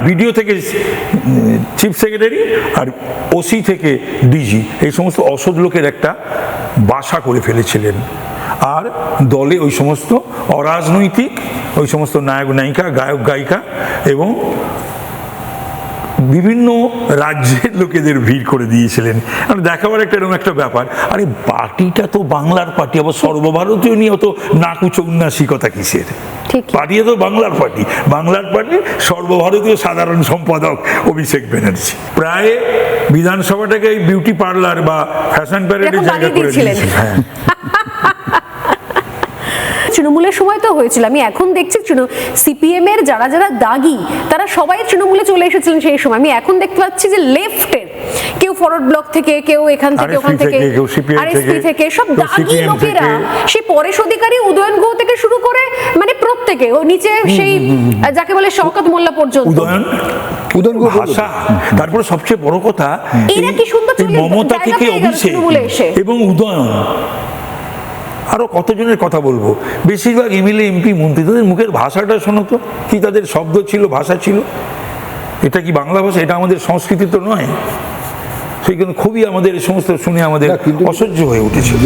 BDO থেকে chief secretary আর OC থেকে DG, এই সমস্ত অসৎ লোকের একটা বাসা করে ফেলেছিলেন। আর দলে ওই সমস্ত অরাজনৈতিক ওই সমস্ত নায়ক নায়িকা, গায়ক গায়িকা এবং বিভিন্ন রাজ্যের লোকেদের ভিড় করে দিয়েছিলেন। মানে দেখাবার একটা এরকম একটা ব্যাপার, আরে পার্টিটা তো বাংলার পার্টি, আবার সর্বভারতীয় নিয়ে অত নাকুচো উন্নাসিকতা কিসের? পার্টি তো বাংলার পার্টি, বাংলার পার্টি সর্বভারতীয় সাধারণ সম্পাদক অভিষেক ব্যানার্জি প্রায় বিধানসভাটাকে এই বিউটি পার্লার বা ফ্যাশন প্যারেডের জায়গা করে দিয়েছিলেন। হ্যাঁ, তৃণমূলের সময় তো হয়েছিল। আমি এখন দেখছি সিপিএম এর যারা যারা দাগি তারা সবাই তৃণমূলে চলে এসেছিলেন সেই সময়। আমি এখন দেখতে পাচ্ছি যে লেফটের কেউ ফরওয়ার্ড ব্লক থেকে, কেউ এখান থেকে ওখান থেকে, আরএসপি থেকে, সব দাগি লোকেরা, সে পরেশ অধিকারী, উদয়ন গুহ থেকে শুরু করে মানে প্রত্যেকে, ও নিচে সেই যাকে বলে শওকত মোল্লা পর্যন্ত, উদয়ন গুহ ভাষা। তারপরে সবচেয়ে বড় কথা, এরা কি সুন্দর মমতা থেকে অভিষেক এবং উদয়ন, আরো কতজনের কথা বলবো, বেশিরভাগ এমএলএ এমপি মন্ত্রী, তাদের মুখের ভাষাটা শোনো তো, কি তাদের শব্দ ছিল, ভাষা ছিল। এটা কি বাংলা ভাষা? এটা আমাদের সংস্কৃতি তো নয়। সেই কারণে খুবই আমাদের এই সমস্ত শুনে আমাদের অসহ্য হয়ে উঠেছিল।